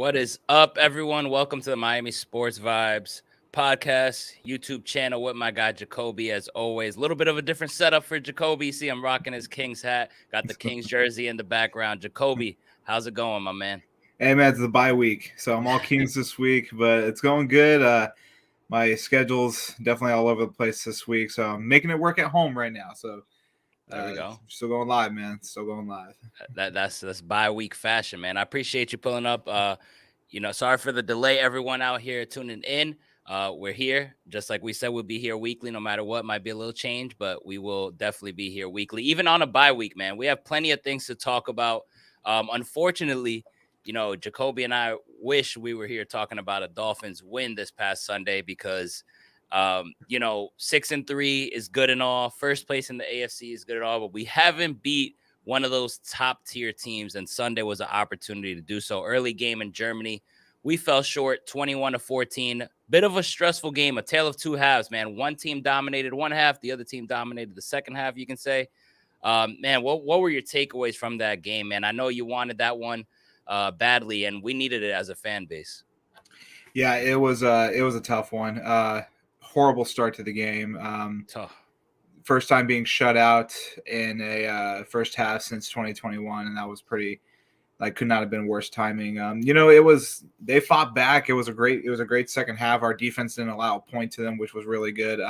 What is up, everyone? Welcome to the Miami Sports Vibes podcast, YouTube channel with my guy Jacoby. As always, a little bit of a different setup for Jacoby. See, I'm rocking his Kings hat, got the Kings jersey in the background. Jacoby, how's it going, my man? Hey man, it's the bye week, so I'm all Kings this week, but it's going good. My schedule's definitely all over the place this week, so I'm making it work at home right now. So There we go. still going live, man. Still going live. That's bye week fashion, man. I appreciate you pulling up. Sorry for the delay, everyone out here tuning in. We're here, just like we said, we'll be here weekly, no matter what. Might be a little change, but we will definitely be here weekly, even on a bye week, man. We have plenty of things to talk about. Unfortunately, Jacoby and I wish we were here talking about a Dolphins win this past Sunday because 6-3 is good and all. First place in the AFC is good and all, but we haven't beat one of those top tier teams. And Sunday was an opportunity to do so. Early game in Germany, we fell short 21-14. Bit of a stressful game, a tale of two halves, man. One team dominated one half, the other team dominated the second half, you can say. Man, what were your takeaways from that game, man? I know you wanted that one badly, and we needed it as a fan base. Yeah, it was a tough one. Horrible start to the game. Tough. First time being shut out in a first half since 2021, and that was pretty. Could not have been worse timing. They fought back. It was a great second half. Our defense didn't allow a point to them, which was really good.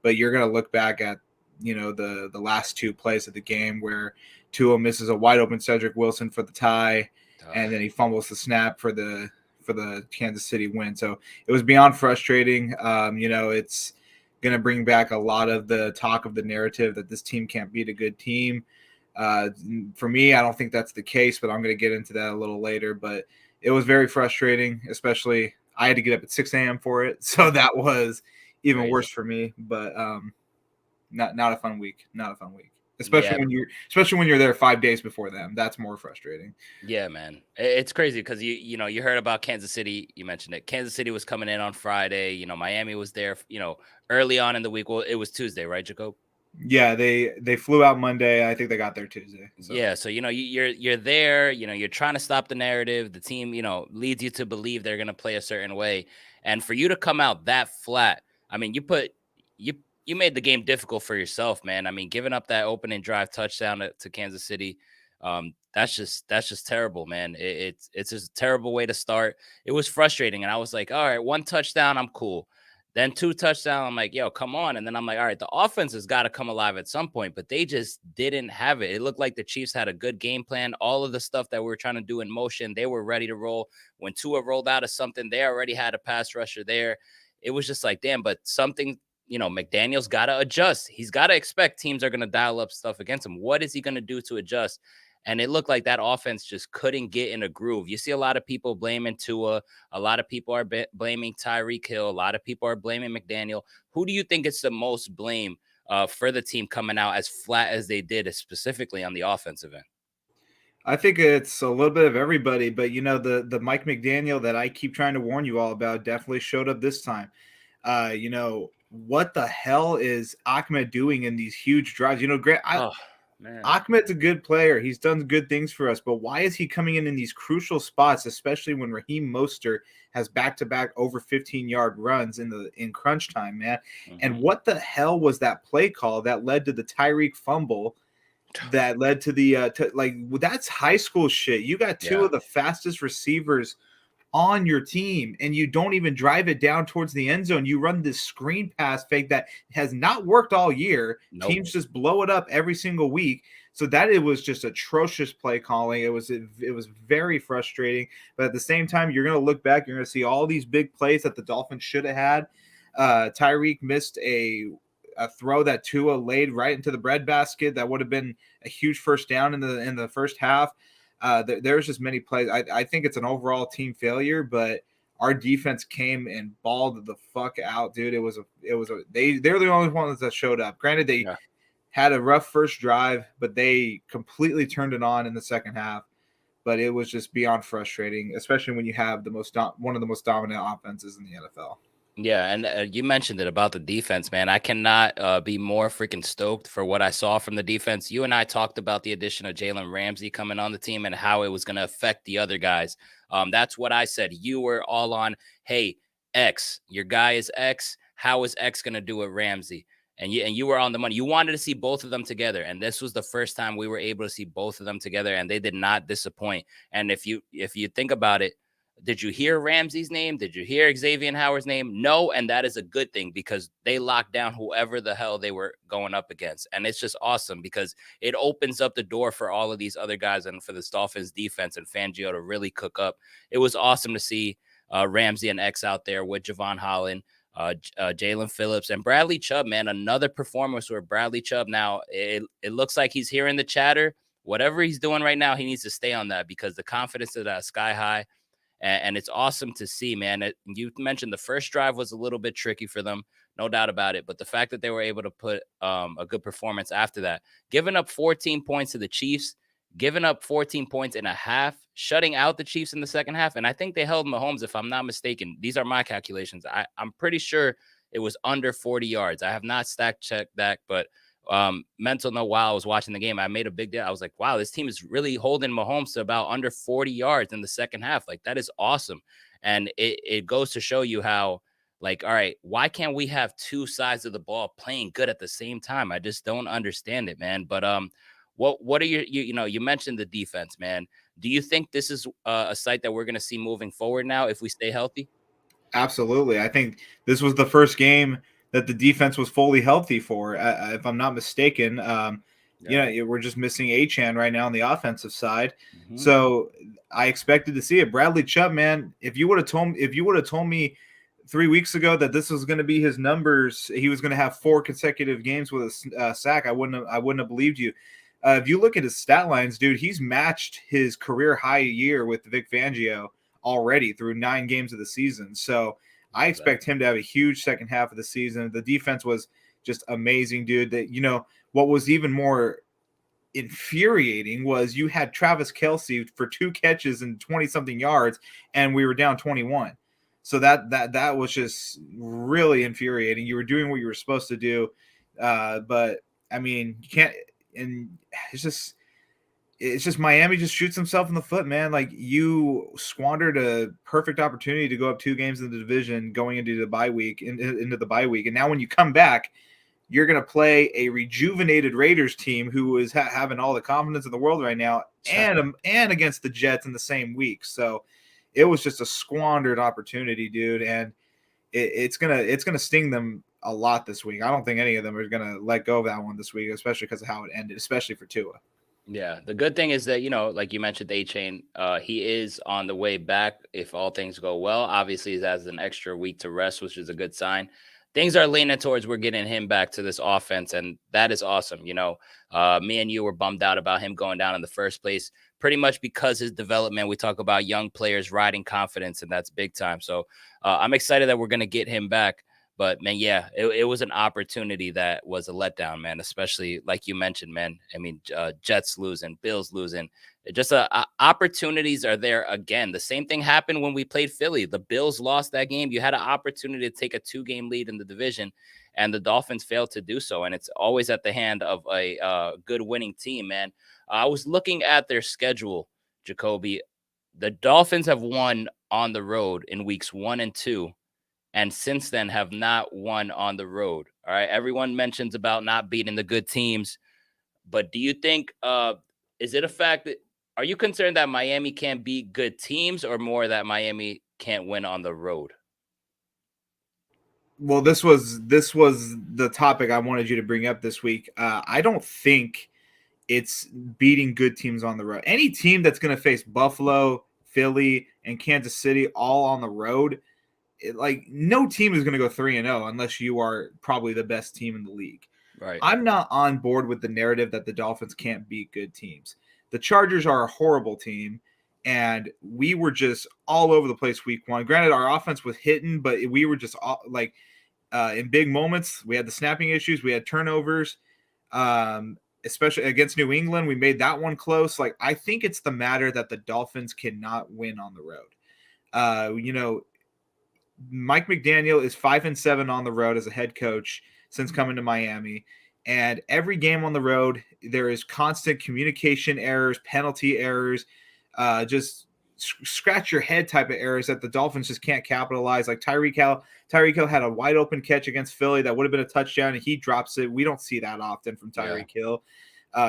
But you're gonna look back at the last two plays of the game where Tua misses a wide open Cedric Wilson for the tie, and then he fumbles the snap for the Kansas City win. So it was beyond frustrating. It's going to bring back a lot of the talk of the narrative that this team can't beat a good team. For me, I don't think that's the case, but I'm going to get into that a little later. But it was very frustrating, especially I had to get up at 6 a.m. for it. So that was even worse for me. But not a fun week. Not a fun week. Especially when you're there 5 days before them. That's more frustrating. Yeah, man. It's crazy because you heard about Kansas City. You mentioned it. Kansas City was coming in on Friday. Miami was there, early on in the week. Well, it was Tuesday, right, Jacob? Yeah, they flew out Monday. I think they got there Tuesday. So. Yeah, so you're there, you're trying to stop the narrative. The team, leads you to believe they're going to play a certain way. And for you to come out that flat, I mean, you made the game difficult for yourself, man. I mean, giving up that opening drive touchdown to Kansas City, that's just terrible, man. It's just a terrible way to start. It was frustrating, and I was like, all right, one touchdown, I'm cool. Then two touchdowns, I'm like, yo, come on. And then I'm like, all right, the offense has got to come alive at some point, but they just didn't have it. It looked like the Chiefs had a good game plan. All of the stuff that we were trying to do in motion, they were ready to roll. When Tua rolled out of something, they already had a pass rusher there. It was just like, damn, but something, McDaniel's got to adjust. He's got to expect teams are going to dial up stuff against him. What is he going to do to adjust? And it looked like that offense just couldn't get in a groove. You see a lot of people blaming Tua. A lot of people are blaming Tyreek Hill. A lot of people are blaming McDaniel. Who do you think is the most blame for the team coming out as flat as they did, specifically on the offensive end? I think it's a little bit of everybody, but the Mike McDaniel that I keep trying to warn you all about definitely showed up this time. What the hell is Ahmed doing in these huge drives? Grant, Ahmed's a good player. He's done good things for us, but why is he coming in these crucial spots, especially when Raheem Mostert has back-to-back over 15-yard runs in crunch time, man? Mm-hmm. And what the hell was that play call that led to the Tyreek fumble that led to the that's high school shit. You got two of the fastest receivers on your team, and you don't even drive it down towards the end zone. You run this screen pass fake that has not worked all year. Nope. Teams just blow it up every single week. So it was just atrocious play calling. It was very frustrating. But at the same time, you're going to look back, you're going to see all these big plays that the Dolphins should have had. Tyreek missed a throw that Tua laid right into the breadbasket. That would have been a huge first down in the first half. There's just many plays. I think it's an overall team failure, but our defense came and balled the fuck out, dude. They're the only ones that showed up. Granted, they had a rough first drive, but they completely turned it on in the second half. But it was just beyond frustrating, especially when you have one of the most dominant offenses in the NFL. Yeah, and you mentioned it about the defense, man. I cannot be more freaking stoked for what I saw from the defense. You and I talked about the addition of Jalen Ramsey coming on the team and how it was going to affect the other guys. That's what I said. You were all on, hey, X, your guy is X. How is X going to do with Ramsey? And you were on the money. You wanted to see both of them together, and this was the first time we were able to see both of them together, and they did not disappoint. And if you think about it, did you hear Ramsey's name? Did you hear Xavier Howard's name? No, and that is a good thing because they locked down whoever the hell they were going up against. And it's just awesome because it opens up the door for all of these other guys and for the Dolphins defense and Fangio to really cook up. It was awesome to see Ramsey and X out there with Javon Holland, Jalen Phillips, and Bradley Chubb, man. Another performance where Bradley Chubb now, it looks like he's hearing the chatter. Whatever he's doing right now, he needs to stay on that because the confidence is sky high. And it's awesome to see, man. You mentioned the first drive was a little bit tricky for them, no doubt about it. But the fact that they were able to put a good performance after that, giving up 14 points to the Chiefs, giving up 14 points in a half, shutting out the Chiefs in the second half. And I think they held Mahomes, if I'm not mistaken. These are my calculations. I'm pretty sure it was under 40 yards. I have not stack checked that, but mental note while I was watching the game, I made a big deal. I was like, wow, this team is really holding Mahomes to about under 40 yards in the second half. Like, that is awesome. And it goes to show you how, like, all right, why can't we have two sides of the ball playing good at the same time? I just don't understand it, man. But what are you mentioned the defense, man. Do you think this is a site that we're going to see moving forward now if we stay healthy? Absolutely. I think this was the first game that the defense was fully healthy for, if I'm not mistaken. Yeah. We're just missing Achan right now on the offensive side. Hmm. So I expected to see it. Bradley Chubb, man, if you would have told me 3 weeks ago that this was going to be his numbers, he was going to have 4 consecutive games with a sack, I wouldn't have believed you. If you look at his stat lines, dude, he's matched his career high year with Vic Fangio already through 9 games of the season. So I expect Exactly. him to have a huge second half of the season. The defense was just amazing, dude. What was even more infuriating was you had Travis Kelce for 2 catches and 20 something yards, and we were down 21. So that was just really infuriating. You were doing what you were supposed to do, but I mean, you can't. And it's just Miami just shoots himself in the foot, man. Like, you squandered a perfect opportunity to go up 2 games in the division going into the bye week, into the bye week, and now when you come back, you're going to play a rejuvenated Raiders team who is having all the confidence in the world right now, and against the Jets in the same week. So it was just a squandered opportunity, dude, and it's gonna sting them a lot this week. I don't think any of them are going to let go of that one this week, especially because of how it ended, especially for Tua. Yeah, the good thing is that, like you mentioned, A Chain, he is on the way back if all things go well. Obviously, he has an extra week to rest, which is a good sign. Things are leaning towards we're getting him back to this offense, and that is awesome. Me and you were bummed out about him going down in the first place, pretty much because his development. We talk about young players riding confidence, and that's big time. So I'm excited that we're going to get him back. But man, yeah, it was an opportunity that was a letdown, man. Especially like you mentioned, man. I mean, Jets losing, Bills losing. Just opportunities are there again. The same thing happened when we played Philly. The Bills lost that game. You had an opportunity to take a 2-game lead in the division, and the Dolphins failed to do so. And it's always at the hand of a good winning team, man. I was looking at their schedule, Jacoby. The Dolphins have won on the road in weeks 1 and 2, and since then have not won on the road. All right. Everyone mentions about not beating the good teams, but do you think is it a fact that are you concerned that Miami can't beat good teams or more that Miami can't win on the road? Well, this was the topic I wanted you to bring up this week. I don't think it's beating good teams on the road. Any team that's going to face Buffalo, Philly, and Kansas City all on the road, like, no team is going to go 3-0 unless you are probably the best team in the league. Right. I'm not on board with the narrative that the Dolphins can't beat good teams. The Chargers are a horrible team, and we were just all over the place week one. Granted, our offense was hitting, but we were just in big moments. We had the snapping issues, we had turnovers, especially against New England. We made that one close. Like, I think it's the matter that the Dolphins cannot win on the road. Uh, you know, Mike McDaniel is 5-7 on the road as a head coach since coming to Miami. And every game on the road, there is constant communication errors, penalty errors, just scratch your head type of errors that the Dolphins just can't capitalize. Like Tyreek Hill had a wide open catch against Philly that would have been a touchdown, and he drops it. We don't see that often from Tyreek Hill.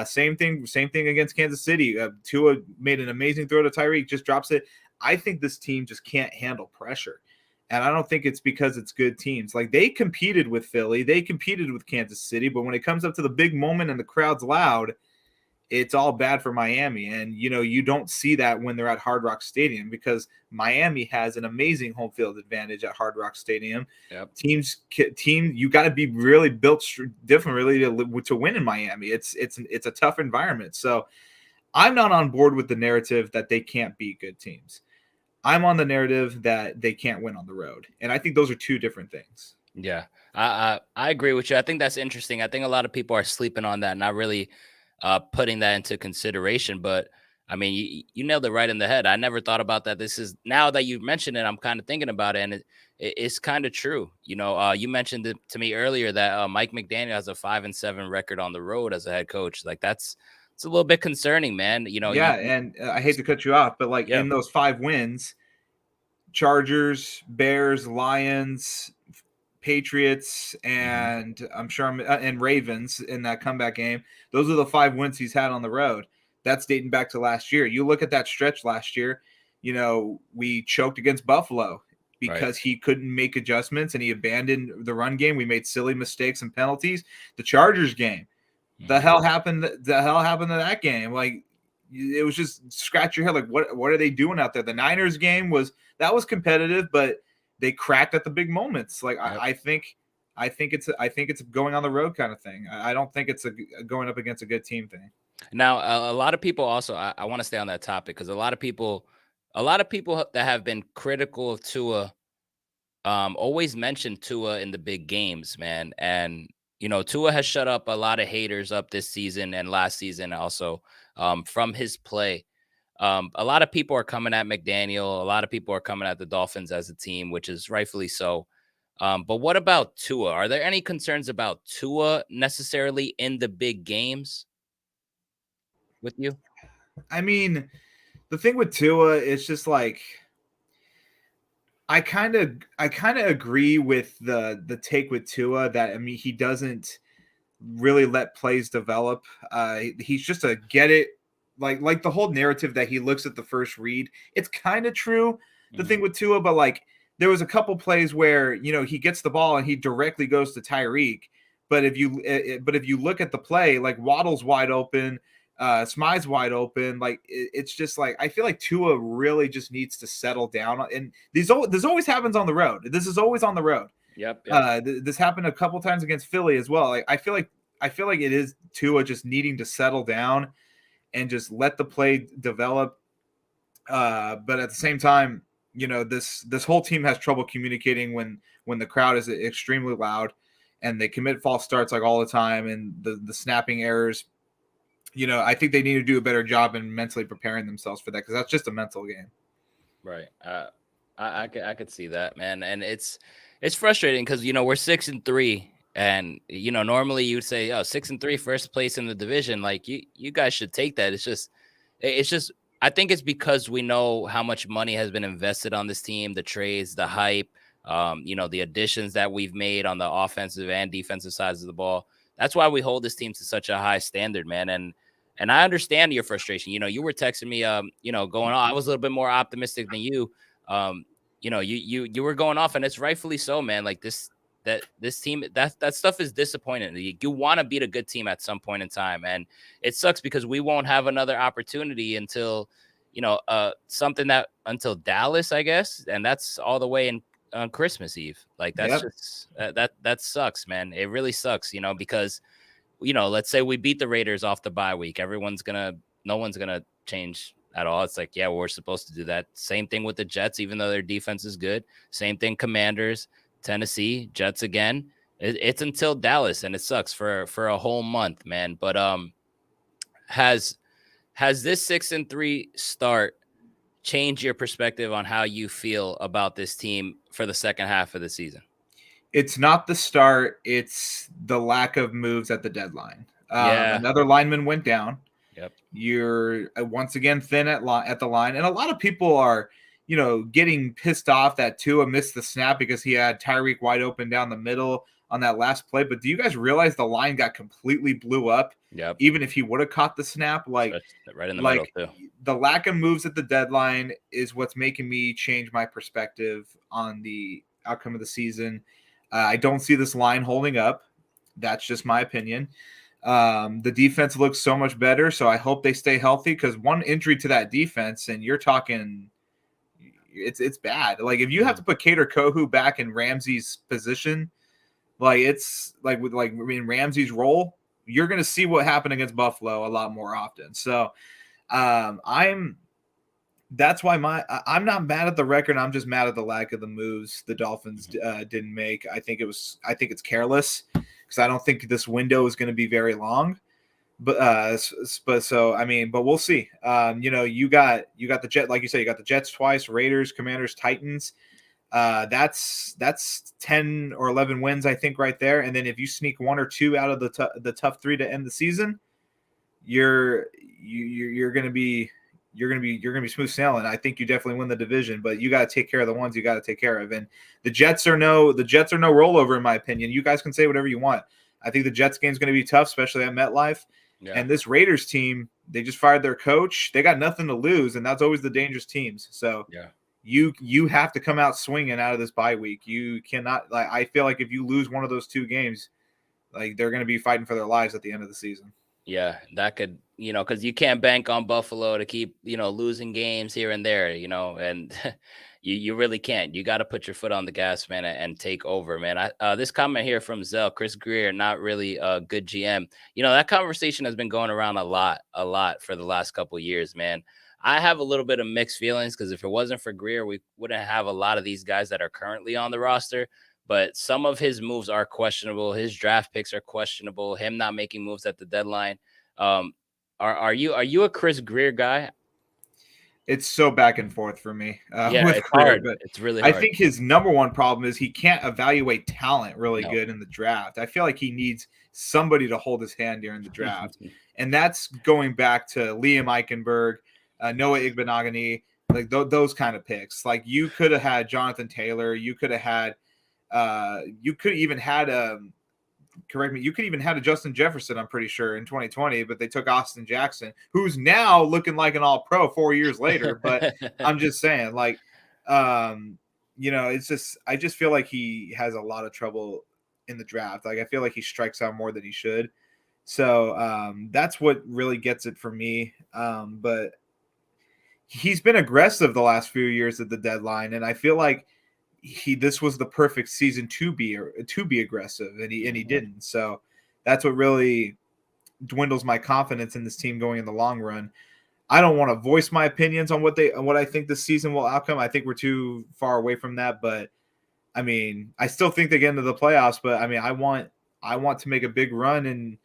Same thing against Kansas City. Tua made an amazing throw to Tyreek, just drops it. I think this team just can't handle pressure. And I don't think it's because it's good teams. Like, they competed with Philly, they competed with Kansas City, but when it comes up to the big moment and the crowd's loud, it's all bad for Miami. And, you don't see that when they're at Hard Rock Stadium, because Miami has an amazing home field advantage at Hard Rock Stadium. Yep. You got to be really built differently to win in Miami. It's a tough environment. So I'm not on board with the narrative that they can't beat good teams. I'm on the narrative that they can't win on the road. And I think those are two different things. Yeah, I agree with you. I think that's interesting. I think a lot of people are sleeping on that, not really putting that into consideration. But I mean, you nailed it right in the head. I never thought about that. This is, now that you've mentioned it, I'm kind of thinking about it, and it's kind of true. You mentioned it to me earlier that Mike McDaniel has a 5-7 record on the road as a head coach. Like, it's a little bit concerning, man. And I hate to cut you off, but in those 5 wins, Chargers, Bears, Lions, Patriots, and and Ravens in that comeback game, those are the 5 wins he's had on the road. That's dating back to last year. You look at that stretch last year, we choked against Buffalo because he couldn't make adjustments and he abandoned the run game. We made silly mistakes and penalties. The Chargers game, the hell happened to that game? Like, it was just scratch your head. Like, what are they doing out there? The Niners game was competitive, but they cracked at the big moments. Like, I think it's going on the road kind of thing. I don't think it's a going up against a good team thing. Now, a lot of people also, I want to stay on that topic, because a lot of people that have been critical of Tua always mention Tua in the big games, man. And Tua has shut up a lot of haters up this season and last season also, from his play. A lot of people are coming at McDaniel. A lot of people are coming at the Dolphins as a team, which is rightfully so. But what about Tua? Are there any concerns about Tua necessarily in the big games with you? I mean, the thing with Tua is just like, I kind of agree with the take with Tua that, I mean, he doesn't really let plays develop. He's just a get it, like the whole narrative that he looks at the first read. It's kind of true, the thing with Tua, but like, there was a couple plays where he gets the ball and he directly goes to Tyreek. But if you look at the play, like, Waddle's wide open, Smythe's wide open. Like, it's just like, I feel like Tua really just needs to settle down. And this always happens on the road. This is always on the road. Yep. This happened a couple times against Philly as well. Like, I feel like it is Tua just needing to settle down and just let the play develop. But at the same time, this whole team has trouble communicating when the crowd is extremely loud, and they commit false starts like all the time, and the snapping errors. I think they need to do a better job in mentally preparing themselves for that, because that's just a mental game. Right. I could see that, man. And it's frustrating because, we're 6-3, and, normally you'd say, 6-3, first place in the division. Like, you guys should take that. It's just, I think it's because we know how much money has been invested on this team, the trades, the hype, the additions that we've made on the offensive and defensive sides of the ball. That's why we hold this team to such a high standard, man. And I understand your frustration. You were texting me, going on. I was a little bit more optimistic than you. You were going off, and it's rightfully so, man. Like, this team, that stuff is disappointing. You want to beat a good team at some point in time, and it sucks because we won't have another opportunity until until Dallas, I guess, and that's all the way in on Christmas Eve. Like, that's just that sucks, man. It really sucks, because let's say we beat the Raiders off the bye week, no one's gonna change at all. It's like, yeah, we're supposed to do that. Same thing with the Jets, even though their defense is good. Same thing, Commanders, Tennessee, Jets again. It's until Dallas, and it sucks for a whole month, man. But has this 6-3 start change your perspective on how you feel about this team for the second half of the season? It's not the start, it's the lack of moves at the deadline. Yeah. Another lineman went down. Yep. You're once again thin at the line, and a lot of people are, getting pissed off that Tua missed the snap because he had Tyreek wide open down the middle on that last play. But do you guys realize the line got completely blew up? Yep. Even if he would have caught the snap, Right in the middle too. The lack of moves at the deadline is what's making me change my perspective on the outcome of the season. I don't see this line holding up. That's just my opinion. The defense looks so much better, so I hope they stay healthy, because one injury to that defense and you're talking it's bad. Like, if you have to put Cater Kohu back in Ramsey's position, it's like with Ramsey's role, you're going to see what happened against Buffalo a lot more often. So that's why I'm not mad at the record. I'm just mad at the lack of the moves the Dolphins didn't make. I think it's careless, because I don't think this window is going to be very long. But we'll see. You got the Jet, like you said, you got the Jets twice, Raiders, Commanders, Titans. That's 10 or 11 wins, I think, right there. And then if you sneak one or two out of the tough three to end the season, you're gonna be smooth sailing. I think you definitely win the division, but you got to take care of the ones you got to take care of. And the Jets are no rollover, in my opinion. You guys can say whatever you want. I think the Jets game is going to be tough, especially at MetLife. Yeah. And this Raiders team, they just fired their coach. They got nothing to lose, and that's always the dangerous teams. So yeah, you have to come out swinging out of this bye week. You cannot. I feel like if you lose one of those two games, they're going to be fighting for their lives at the end of the season. Yeah, that could, because you can't bank on Buffalo to keep, losing games here and there, and you really can't. You got to put your foot on the gas, man, and take over, man. This comment here from Zell, Chris Greer, not really a good GM. That conversation has been going around a lot for the last couple of years, man. I have a little bit of mixed feelings, because if it wasn't for Greer, we wouldn't have a lot of these guys that are currently on the roster. But some of his moves are questionable. His draft picks are questionable. Him not making moves at the deadline. Are you a Chris Greer guy? It's so back and forth for me. Yeah, it's Greer, hard. But it's really hard. I think his number one problem is he can't evaluate talent really good in the draft. I feel like he needs somebody to hold his hand during the draft. And that's going back to Liam Eichenberg, Noah Igbenogany, those kind of picks. You could have had Jonathan Taylor. You could have had you could even had you could even had a Justin Jefferson, I'm pretty sure, in 2020, but they took Austin Jackson, who's now looking like an all-pro 4 years later. But I'm just saying, it's just, I just feel like he has a lot of trouble in the draft. I feel like he strikes out more than he should. So that's what really gets it for me. But he's been aggressive the last few years at the deadline, and I feel like this was the perfect season to be aggressive, and he didn't. So that's what really dwindles my confidence in this team going in the long run. I don't want to voice my opinions on what I think this season will outcome. I think we're too far away from that, but I mean, I still think they get into the playoffs. But I mean, I want to make a big run in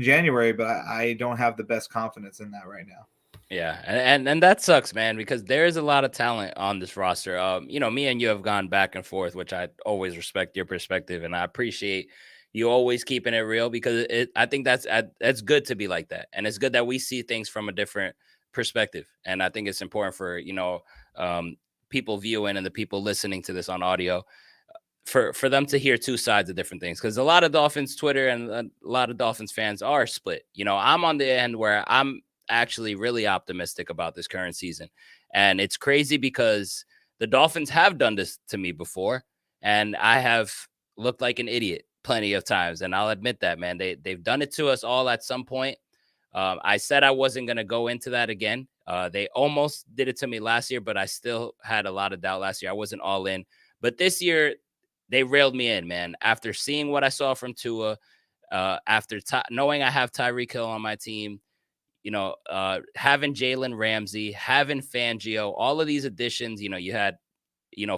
January, but I don't have the best confidence in that right now. Yeah, and that sucks, man, because there is a lot of talent on this roster. Me and you have gone back and forth, which I always respect your perspective, and I appreciate you always keeping it real, because I think that's good to be like that, and it's good that we see things from a different perspective, and I think it's important for people viewing and the people listening to this on audio for them to hear two sides of different things, because a lot of Dolphins Twitter and a lot of Dolphins fans are split. I'm on the end where I'm actually really optimistic about this current season. And it's crazy because the Dolphins have done this to me before, and I have looked like an idiot plenty of times. And I'll admit that, man. They've done it to us all at some point. I said I wasn't going to go into that again. They almost did it to me last year, but I still had a lot of doubt last year. I wasn't all in. But this year, they railed me in, man. After seeing what I saw from Tua, after knowing I have Tyreek Hill on my team, having Jalen Ramsey, having Fangio, all of these additions, you had,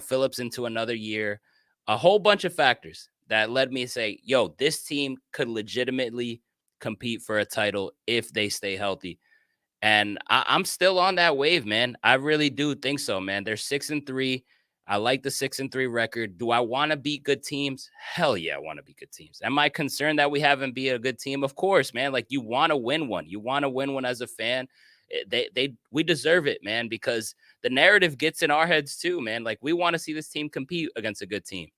Phillips into another year, a whole bunch of factors that led me to say, this team could legitimately compete for a title if they stay healthy. And I'm still on that wave, man. I really do think so, man. They're 6-3. I like the 6-3 record. Do I want to beat good teams? Hell yeah, I want to beat good teams. Am I concerned that we haven't beat a good team? Of course, man. Like, you want to win one. You want to win one as a fan. We deserve it, man, because the narrative gets in our heads too, man. Like, we want to see this team compete against a good team.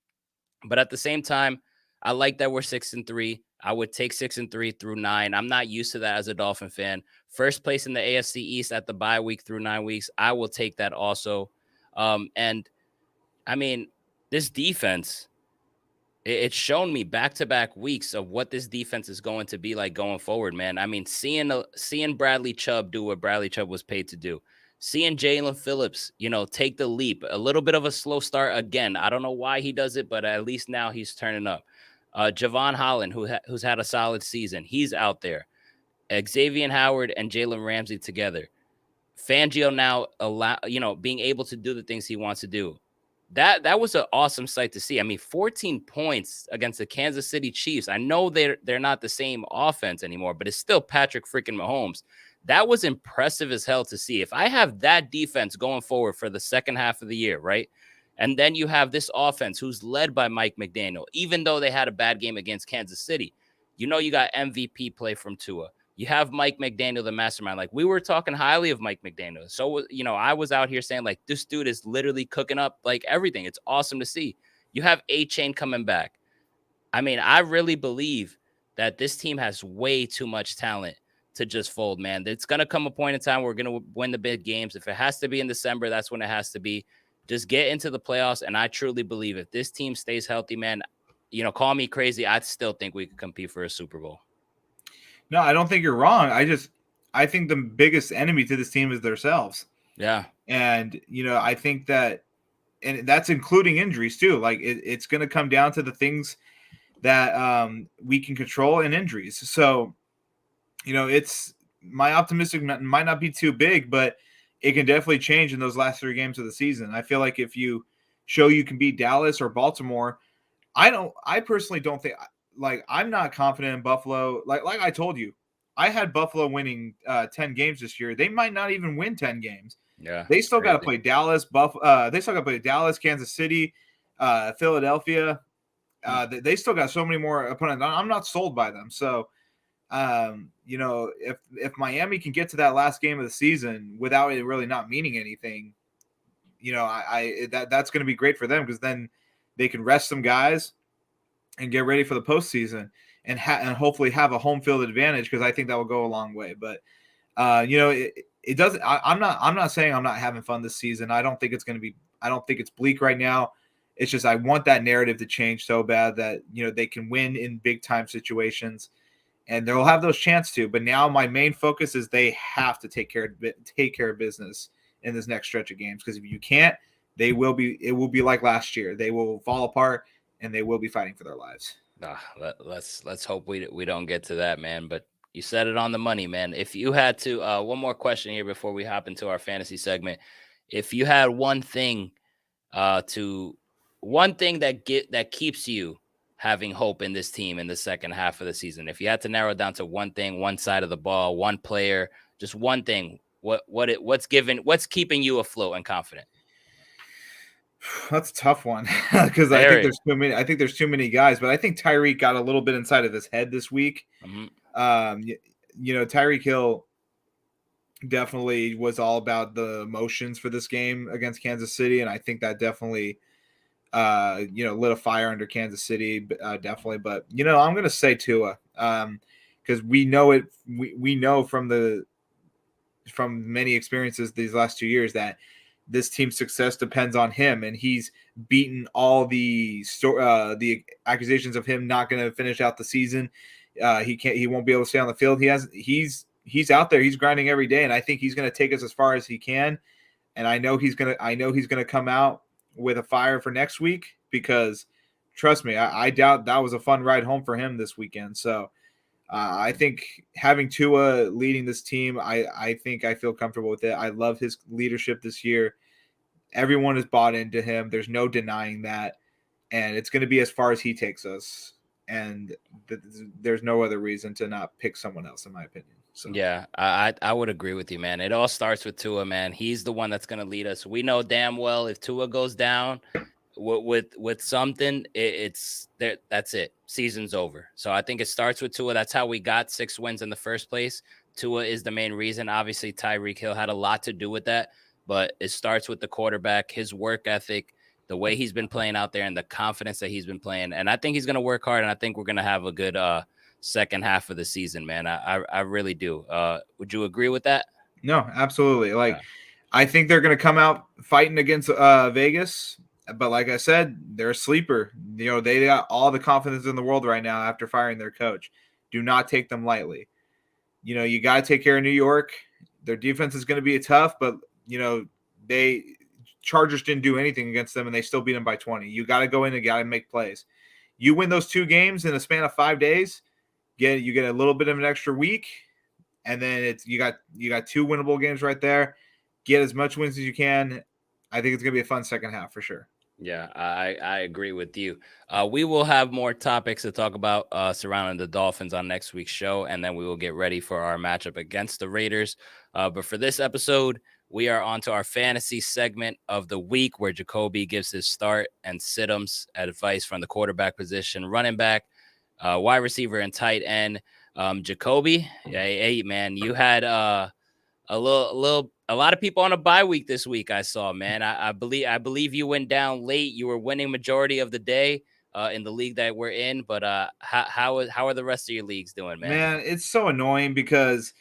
But at the same time, I like that we're 6-3. I would take 6-3 through 9. I'm not used to that as a Dolphin fan. First place in the AFC East at the bye week through 9 weeks. I will take that also. And I mean, this defense, it's shown me back-to-back weeks of what this defense is going to be like going forward, man. I mean, seeing Bradley Chubb do what Bradley Chubb was paid to do, seeing Jalen Phillips, take the leap. A little bit of a slow start again. I don't know why he does it, but at least now he's turning up. Javon Holland, who's had a solid season, he's out there. Xavier Howard and Jalen Ramsey together. Fangio now being able to do the things he wants to do. That was an awesome sight to see. I mean, 14 points against the Kansas City Chiefs. I know they're not the same offense anymore, but it's still Patrick freaking Mahomes. That was impressive as hell to see. If I have that defense going forward for the second half of the year, right? And then you have this offense who's led by Mike McDaniel, even though they had a bad game against Kansas City. You got MVP play from Tua. You have Mike McDaniel, the mastermind. Like, we were talking highly of Mike McDaniel. So, I was out here saying, like, this dude is literally cooking up, like, everything. It's awesome to see. You have A-Chain coming back. I mean, I really believe that this team has way too much talent to just fold, man. It's going to come a point in time where we're going to win the big games. If it has to be in December, that's when it has to be. Just get into the playoffs, and I truly believe if this team stays healthy, man, call me crazy, I still think we could compete for a Super Bowl. No, I don't think you're wrong. I think the biggest enemy to this team is themselves. Yeah. And, I think that, and that's including injuries too. Like, it's going to come down to the things that we can control and injuries. So, it's my optimistic might not be too big, but it can definitely change in those last 3 games of the season. I feel like if you show you can beat Dallas or Baltimore, I personally don't think, like, I'm not confident in Buffalo. Like I told you, I had Buffalo winning 10 games this year. They might not even win 10 games. Yeah. They still got to play Dallas, they still got to play Dallas, Kansas City, Philadelphia. They still got so many more opponents. I'm not sold by them. So, if Miami can get to that last game of the season without it really not meaning anything, that's going to be great for them, because then they can rest some guys and get ready for the postseason and hopefully have a home field advantage, because I think that will go a long way. But it doesn't. I'm not saying I'm not having fun this season. I don't think it's going to be. I don't think it's bleak right now. It's just I want that narrative to change so bad that they can win in big time situations, and they'll have those chances to. But now my main focus is they have to take care of business in this next stretch of games, because if you can't, it will be like last year. They will fall apart, and they will be fighting for their lives. Let's hope we don't get to that, man. But you said it on the money, man. If you had to, one more question here before we hop into our fantasy segment. If you had one thing that keeps you having hope in this team in the second half of the season, if you had to narrow it down to one thing, one side of the ball, one player, just one thing, what's keeping you afloat and confident? That's a tough one, because I think there's too many guys, but I think Tyreek got a little bit inside of his head this week. Mm-hmm. Tyreek Hill definitely was all about the emotions for this game against Kansas City, and I think that definitely lit a fire under Kansas City, definitely. But I'm gonna say Tua, because we know it. We know from many experiences these last 2 years that this team's success depends on him, and he's beaten all the accusations of him not going to finish out the season. He won't be able to stay on the field. He's out there. He's grinding every day, and I think he's going to take us as far as he can. And I know he's going to come out with a fire for next week, because trust me, I doubt that was a fun ride home for him this weekend. So I think having Tua leading this team, I think I feel comfortable with it. I love his leadership this year. Everyone is bought into him. There's no denying that. And it's going to be as far as he takes us. And there's no other reason to not pick someone else, in my opinion. So Yeah, I would agree with you, man. It all starts with Tua, man. He's the one that's going to lead us. We know damn well if Tua goes down with something, it's there. That's it. Season's over. So I think it starts with Tua. That's how we got 6 wins in the first place. Tua is the main reason. Obviously, Tyreek Hill had a lot to do with that, but it starts with the quarterback, his work ethic, the way he's been playing out there, and the confidence that he's been playing. And I think he's going to work hard, and I think we're going to have a good second half of the season, man. I really do. Would you agree with that? no, absolutely. Like Yeah. I think they're going to come out fighting against Vegas, but like I said, they're a sleeper. They got all the confidence in the world right now after firing their coach. Do not take them lightly. You got to take care of New York. Their defense is going to be tough, but they Chargers didn't do anything against them, and they still beat them by 20. You got to go in and got to make plays. You win those 2 games in a span of 5 days. You get a little bit of an extra week, and then you got 2 winnable games right there. Get as much wins as you can. I think it's going to be a fun second half for sure. Yeah, I agree with you. We will have more topics to talk about surrounding the Dolphins on next week's show, and then we will get ready for our matchup against the Raiders. But for this episode, we are on to our fantasy segment of the week, where Jacoby gives his start and sit-ems advice from the quarterback position, running back, wide receiver, and tight end. Jacoby, hey man, you had a lot of people on a bye week this week. I saw, man. I believe you went down late. You were winning majority of the day in the league that we're in. But how are the rest of your leagues doing, man? Man, it's so annoying because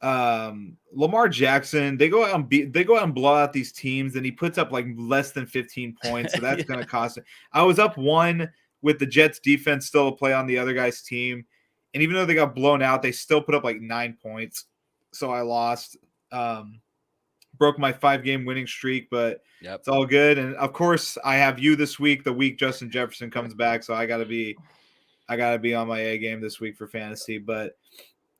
Lamar Jackson, they go out and blow out these teams, and he puts up like less than 15 points. So that's going to cost it. I was up 1 with the Jets defense still to play on the other guy's team, and even though they got blown out, they still put up like 9 points. So I lost. Broke my 5-game winning streak, but It's all good. And of course, I have you this week, the week Justin Jefferson comes back, so I gotta be on my A game this week for fantasy. But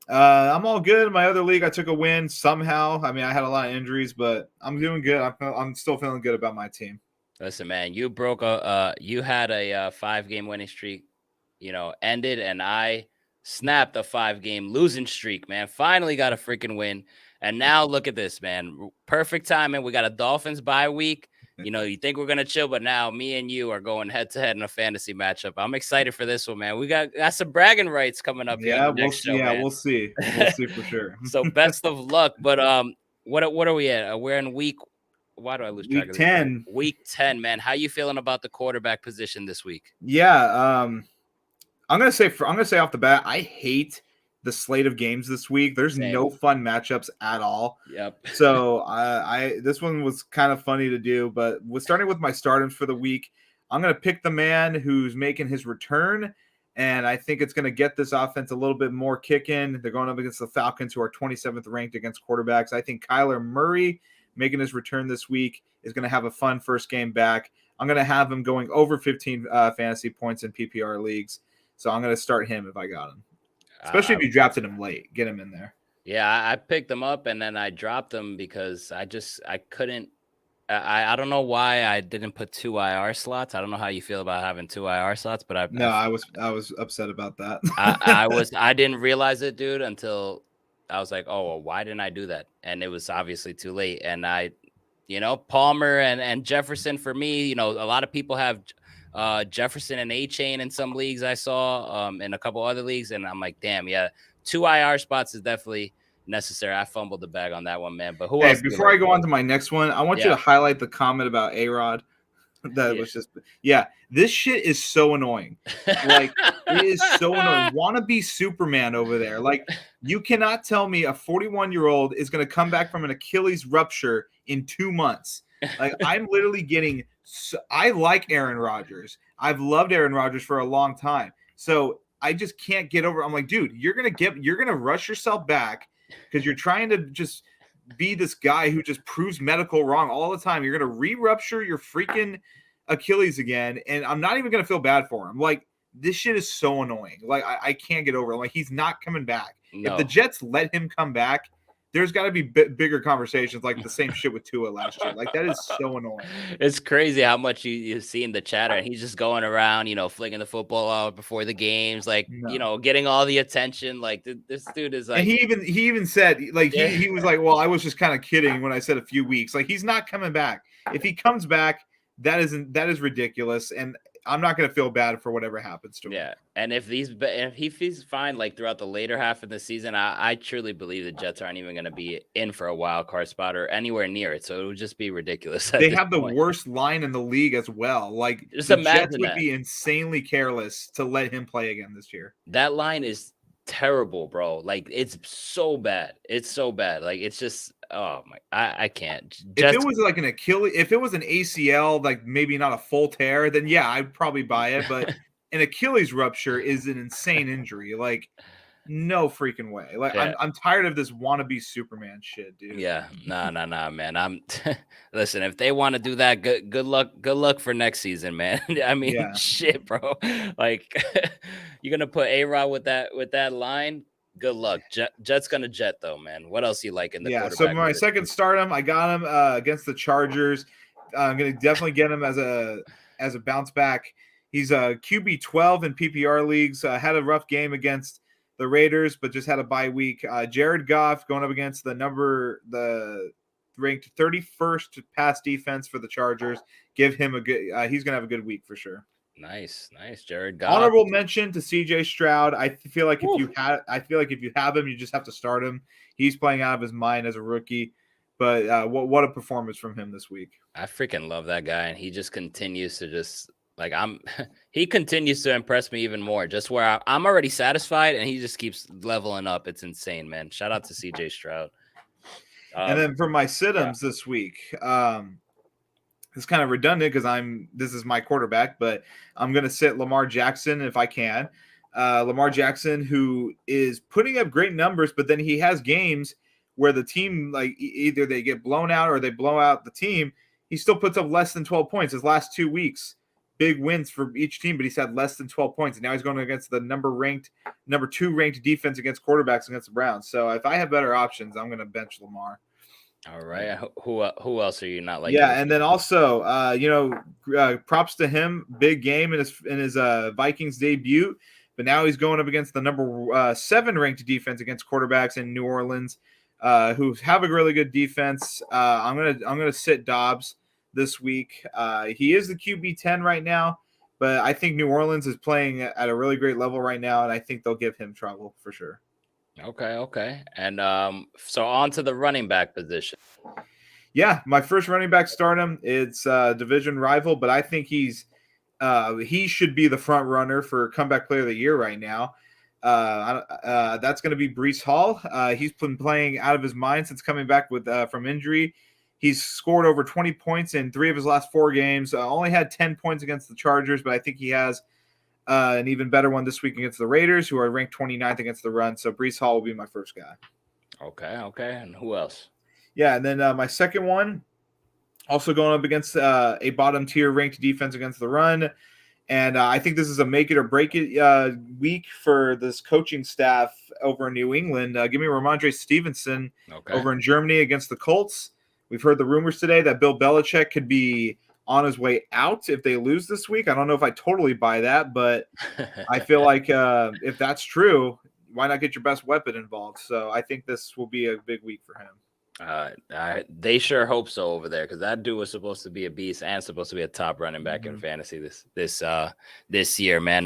I'm all good. In my other league, I took a win somehow. I mean, I had a lot of injuries, but I'm doing good. I'm still feeling good about my team. Listen, man, you had a 5-game winning streak, ended, and I snapped a 5-game losing streak, man. Finally got a freaking win. And now look at this, man. Perfect timing. We got a Dolphins bye week. You think we're going to chill, but now me and you are going head-to-head in a fantasy matchup. I'm excited for this one, man. We got some bragging rights coming up here. We'll see. We'll see. We'll see for sure. So best of luck. But what are we at? We're in week. Why do I lose track of this? 10. Week 10, man. How you feeling about the quarterback position this week? Yeah, I'm gonna say off the bat, I hate the slate of games this week. There's no fun matchups at all. Yep. So this one was kind of funny to do, but starting with my starters for the week, I'm gonna pick the man who's making his return, and I think it's gonna get this offense a little bit more kicking. They're going up against the Falcons, who are 27th ranked against quarterbacks. I think Kyler Murray, making his return this week, is gonna have a fun first game back. I'm gonna have him going over 15 fantasy points in PPR leagues. So I'm going to start him if I got him, especially if you drafted him late. Get him in there. Yeah, I picked him up and then I dropped him because I couldn't. I don't know why I didn't put 2 IR slots. I don't know how you feel about having 2 IR slots, but I was upset about that. I didn't realize it, dude, until I was like, oh, well, why didn't I do that? And it was obviously too late. And Palmer and Jefferson for me, a lot of people have Jefferson and A-Chain in some leagues I saw, in a couple other leagues, and I'm like, damn, yeah, 2 IR spots is definitely necessary. I fumbled the bag on that one, man. But who else? Before I go on to my next one, I want you to highlight the comment about A-Rod. That was just, this shit is so annoying. Like, it is so annoying. Wanna be Superman over there. Like, you cannot tell me a 41-year-old is going to come back from an Achilles rupture in 2 months. Like, I'm literally getting. I like Aaron Rodgers. I've loved Aaron Rodgers for a long time. So I just can't get over. I'm like, dude, you're gonna rush yourself back because you're trying to just be this guy who just proves medical wrong all the time. You're gonna re-rupture your freaking Achilles again, and I'm not even gonna feel bad for him. Like, this shit is so annoying. Like, I can't get over it. Like, he's not coming back. No. If the Jets let him come back, there's got to be bigger conversations like the same shit with Tua last year. Like that is so annoying. It's crazy how much you see in the chatter, and he's just going around, flinging the football out before the games, like, No. getting all the attention. Like this dude is like, and he even said like Yeah. he was like, well, I was just kind of kidding when I said a few weeks. Like he's not coming back. If he comes back, that is ridiculous, and I'm not going to feel bad for whatever happens to him. Yeah, and if he's fine like throughout the later half of the season, I truly believe the Jets aren't even going to be in for a wild card spot or anywhere near it. So it would just be ridiculous. They have the worst line in the league as well. Like Just the imagine Jets would that. be insanely careless to let him play again this year. That line is terrible, bro. Like it's so bad. It's so bad. Like it's just, oh my, I can't. If it was like an Achilles, if it was an ACL, like maybe not a full tear, then yeah, I'd probably buy it. But an Achilles rupture is an insane injury. Like no freaking way. Like Yeah. I'm tired of this wannabe Superman shit, dude. Yeah, nah, man. I'm listen. If they want to do that, good luck for next season, man. I mean, Yeah. shit, bro. Like you're gonna put A-Rod with that line. Good luck. Jet's gonna jet though, man. What else you like in the quarterback? So my second stardom, I got him against the Chargers. I'm gonna definitely get him as a bounce back. He's a QB 12 in PPR leagues. Had a rough game against the Raiders, but just had a bye week. Jared Goff going up against the ranked 31st pass defense for the Chargers. Give him a good. He's gonna have a good week for sure. Nice, Jared Goff. Honorable mention to CJ Stroud. I feel like if you have him, you just have to start him. He's playing out of his mind as a rookie, but what a performance from him this week. I freaking love that guy, and he just continues to just. Like he continues to impress me even more. Just where I'm already satisfied, and he just keeps leveling up. It's insane, man. Shout out to CJ Stroud. And then for my sit-ems this week, it's kind of redundant because this is my quarterback, but I'm gonna sit Lamar Jackson if I can. Lamar Jackson, who is putting up great numbers, but then he has games where the team like either they get blown out or they blow out the team. He still puts up less than 12 points his last 2 weeks. Big wins for each team, but he's had less than 12 points. And now he's going against the number 2 ranked defense against quarterbacks against the Browns. So if I have better options, I'm going to bench Lamar. All right. Who else are you not liking? Yeah, and then also, props to him. Big game in his Vikings debut, but now he's going up against the number 7 ranked defense against quarterbacks in New Orleans, who have a really good defense. I'm gonna sit Dobbs this week. He is the QB 10 right now, but I think New Orleans is playing at a really great level right now, and I think they'll give him trouble for sure. Okay. And so on to the running back position. Yeah, my first running back stardom. It's division rival, but I think he should be the front runner for comeback player of the year right now. That's going to be Breece Hall. He's been playing out of his mind since coming back from injury. He's scored over 20 points in 3 of his last 4 games. Only had 10 points against the Chargers, but I think he has an even better one this week against the Raiders, who are ranked 29th against the run. So Breece Hall will be my first guy. Okay. And who else? Yeah, and then my second one, also going up against a bottom-tier ranked defense against the run. And I think this is a make-it-or-break-it week for this coaching staff over in New England. Give me Ramondre Stevenson over in Germany against the Colts. We've heard the rumors today that Bill Belichick could be on his way out if they lose this week. I don't know if I totally buy that, but I feel like if that's true, why not get your best weapon involved? So I think this will be a big week for him. They sure hope so over there, because that dude was supposed to be a beast and supposed to be a top running back in fantasy this year, man.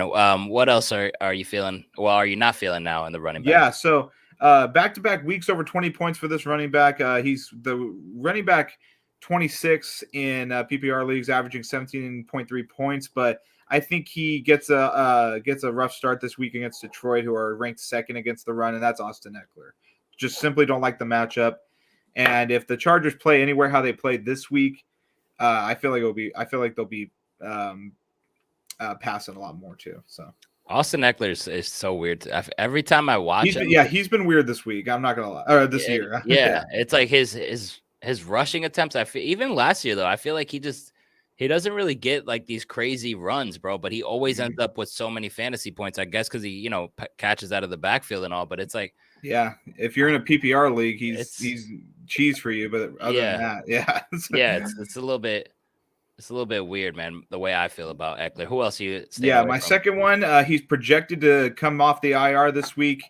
What else are you feeling? Well, are you not feeling now in the running back? Yeah, so back-to-back weeks over 20 points for this running back. He's the running back 26 in PPR leagues, averaging 17.3 points. But I think he gets a rough start this week against Detroit, who are ranked 2nd against the run, and that's Austin Eckler. Just simply don't like the matchup. And if the Chargers play anywhere how they played this week, I feel like they'll be passing a lot more too. So Austin Eckler is so weird. Every time I watch him, he's been weird this week. I'm not gonna lie. Or this year. Yeah, it's like his rushing attempts. I feel even last year though. I feel like he doesn't really get like these crazy runs, bro. But he always ends up with so many fantasy points. I guess because he catches out of the backfield and all. But it's like Yeah, if you're in a PPR league, It's he's cheese for you. But other than yeah, that, yeah, yeah. It's a little bit. It's a little bit weird, man. The way I feel about Eckler. Who else are you staying yeah. away My from? second one, he's projected to come off the IR this week.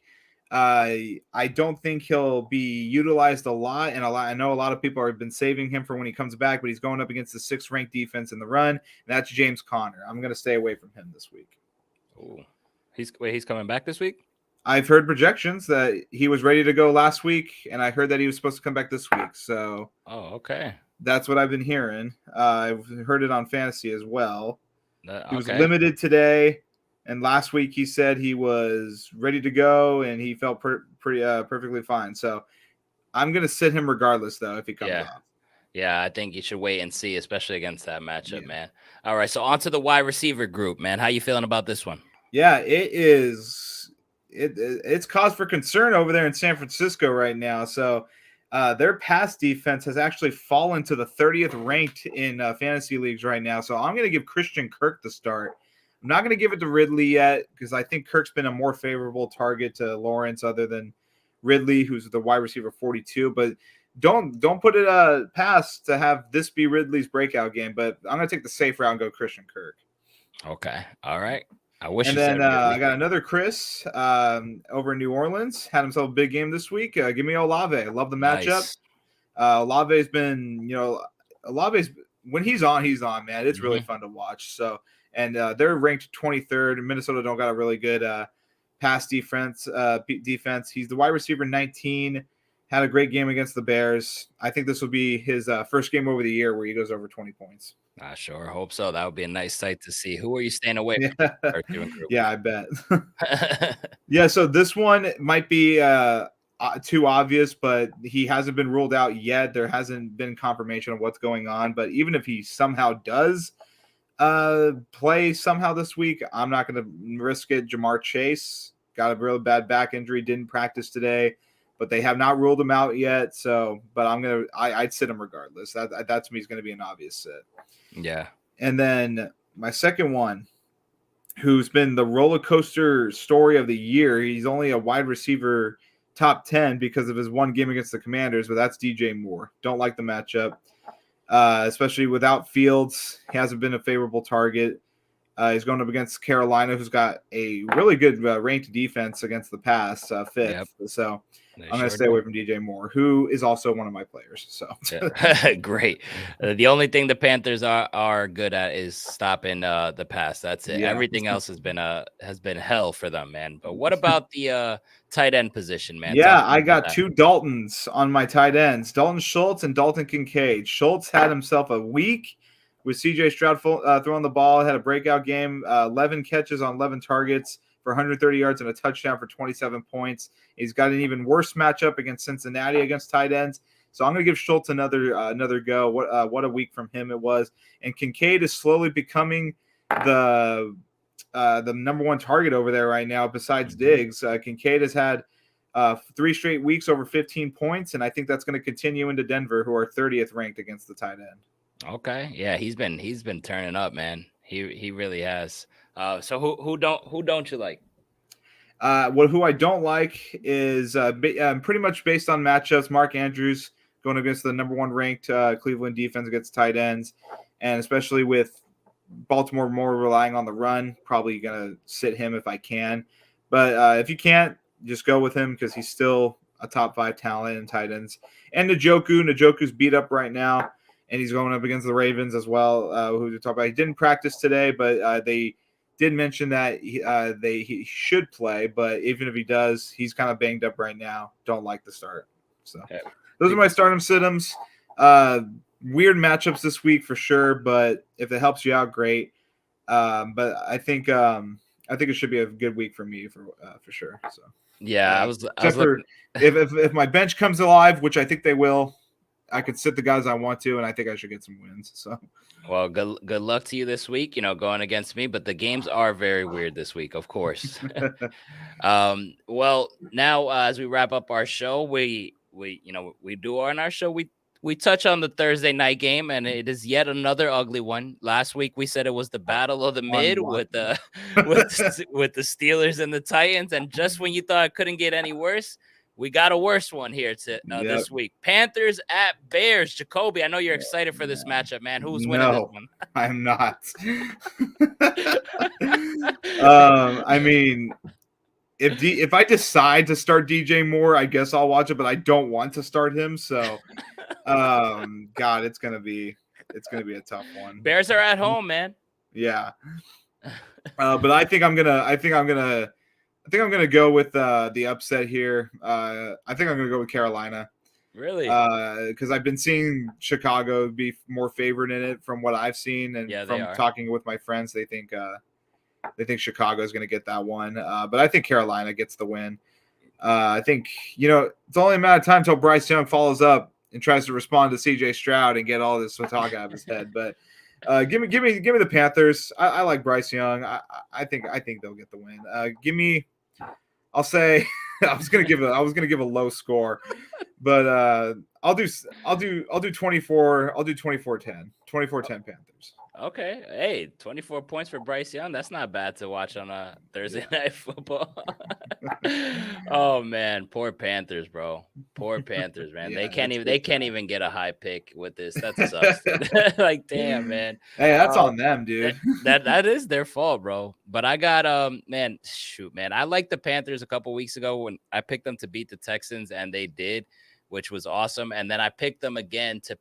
I don't think he'll be utilized a lot, and I know a lot of people have been saving him for when he comes back, but he's going up against the 6th ranked defense in the run, and that's James Conner. I'm going to stay away from him this week. Ooh. He's coming back this week? I've heard projections that he was ready to go last week, and I heard that he was supposed to come back this week. So, okay, that's what I've been hearing. I've heard it on fantasy as well. He was okay. limited today, and last week he said he was ready to go, and he felt perfectly fine. So, I'm going to sit him regardless, though, if he comes off. Yeah, I think you should wait and see, especially against that matchup, man. All right, so on to the wide receiver group, man. How you feeling about this one? Yeah, it is. It's cause for concern over there in San Francisco right now. So their pass defense has actually fallen to the 30th ranked in fantasy leagues right now. So I'm going to give Christian Kirk the start. I'm not going to give it to Ridley yet because I think Kirk's been a more favorable target to Lawrence other than Ridley, who's the wide receiver 42. But don't put it past to have this be Ridley's breakout game. But I'm going to take the safe route and go Christian Kirk. Okay. All right. I wish. And then I got another Chris over in New Orleans. Had himself a big game this week. Give me Olave. I love the matchup. Nice. Olave's been, Olave's when he's on, man. It's really fun to watch. So, and they're ranked 23rd. Minnesota don't got a really good pass defense. He's the wide receiver 19. Had a great game against the Bears. I think this will be his first game over the year where he goes over 20 points. I sure hope so. That would be a nice sight to see. Who are you staying away from? Yeah, I bet. Yeah, so this one might be too obvious, but he hasn't been ruled out yet. There hasn't been confirmation of what's going on. But even if he somehow does play somehow this week, I'm not going to risk it. Jamar Chase got a really bad back injury, didn't practice today, but they have not ruled him out yet. So, but I'd sit him regardless. That to me is going to be an obvious sit. Yeah. And then my second one, who's been the roller coaster story of the year. He's only a wide receiver top 10 because of his one game against the Commanders, but that's DJ Moore. Don't like the matchup, especially without Fields. He hasn't been a favorable target. He's going up against Carolina, who's got a really good ranked defense against the pass, 5th. Yep. So I'm going to stay away from DJ Moore, who is also one of my players. So great. The only thing the Panthers are good at is stopping the pass. That's it. Yeah. Everything else has been hell for them, man. But what about the tight end position, man? Yeah, I got two Daltons on my tight ends, Dalton Schultz and Dalton Kincaid. Schultz had himself a week with CJ Stroud throwing the ball, had a breakout game, 11 catches on 11 targets for 130 yards and a touchdown for 27 points. He's got an even worse matchup against Cincinnati against tight ends. So I'm going to give Schultz another go. What a week from him it was. And Kincaid is slowly becoming the number one target over there right now besides Diggs. Kincaid has had 3 straight weeks over 15 points, and I think that's going to continue into Denver, who are 30th ranked against the tight end. Okay, yeah, he's been turning up, man. He really has. So who don't you like? Who I don't like is pretty much based on matchups. Mark Andrews going against the number 1 ranked Cleveland defense against tight ends, and especially with Baltimore more relying on the run, probably gonna sit him if I can. But if you can't, just go with him because he's still a top 5 talent in tight ends. And Njoku's beat up right now. And he's going up against the Ravens as well, who we talked about. He didn't practice today, but they did mention that he should play. But even if he does, he's kind of banged up right now. Don't like the start. So those are my stardom sit-ems. Weird matchups this week for sure, but if it helps you out, great. But I think it should be a good week for me for sure. So yeah, if my bench comes alive, which I think they will. I could sit the guys I want to, and I think I should get some wins. So, well, good luck to you this week. Going against me, but the games are very weird this week, of course. Well, now as we wrap up our show, we do on our show we touch on the Thursday night game, and it is yet another ugly one. Last week we said it was the battle of the mid with the with the Steelers and the Titans, and just when you thought it couldn't get any worse, we got a worse one here this week. Panthers at Bears. Jacoby, I know you're excited for this matchup, man. Who's winning this one? I'm not. I mean, if I decide to start DJ Moore, I guess I'll watch it, but I don't want to start him. So, God, it's gonna be a tough one. Bears are at home, man. Yeah. But I think I'm gonna go with the upset here. I think I'm gonna go with Carolina. Really? Because I've been seeing Chicago be more favored in it from what I've seen, and from talking with my friends, they think Chicago is gonna get that one. But I think Carolina gets the win. I think it's only a matter of time until Bryce Young follows up and tries to respond to CJ Stroud and get all this talk out of his head, but. Give me the Panthers. I like Bryce Young. I think they'll get the win. I'll say I was gonna give a low score, but I'll do 24. I'll do 24-10. 24-10 Panthers. Okay. Hey, 24 points for Bryce Young. That's not bad to watch on a Thursday night football. Oh man, poor Panthers, bro. Poor Panthers, man. Yeah, they can't even get a high pick with this. That sucks. Like, damn, man. Hey, that's on them, dude. That is their fault, bro. But I got man. I liked the Panthers a couple weeks ago when I picked them to beat the Texans, and they did, which was awesome. And then I picked them again to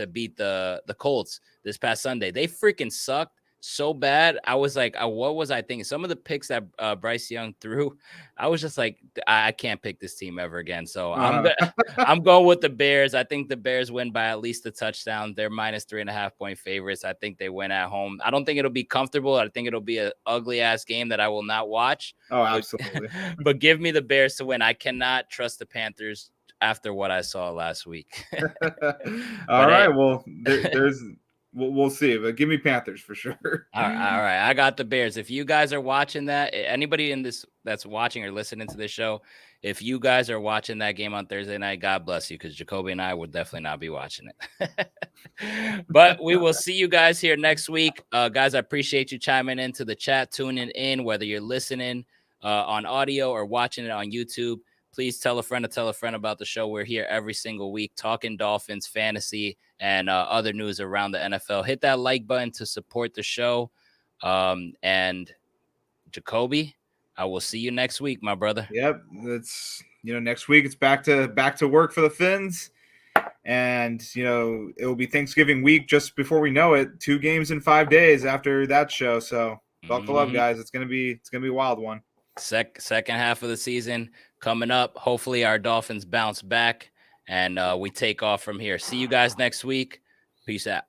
beat the Colts this past Sunday. They freaking sucked so bad. I was like, what was I thinking? Some of the picks that Bryce Young threw, I was just like, I can't pick this team ever again. So I'm going with the Bears. I think the Bears win by at least a touchdown. They're minus 3.5 point favorites. I think they win at home. I don't think it'll be comfortable. I think it'll be an ugly ass game that I will not watch. Oh, absolutely. But give me the Bears to win. I cannot trust the Panthers after what I saw last week. All right. Well, we'll see, but give me Panthers for sure. All right. I got the Bears. If you guys are watching that, anybody in this that's watching or listening to this show, if you guys are watching that game on Thursday night, God bless you, because Jacoby and I would definitely not be watching it. But we will see you guys here next week. Guys, I appreciate you chiming into the chat, tuning in, whether you're listening on audio or watching it on YouTube. Please tell a friend about the show. We're here every single week talking Dolphins, fantasy, and other news around the NFL. Hit that like button to support the show. And Jacoby, I will see you next week, my brother. Yep, it's next week it's back to work for the Fins, and it will be Thanksgiving week just before we know it. 2 games in 5 days after that show. So buckle up, guys. It's gonna be a wild one. Second half of the season coming up. Hopefully our Dolphins bounce back and we take off from here. See you guys next week. Peace out.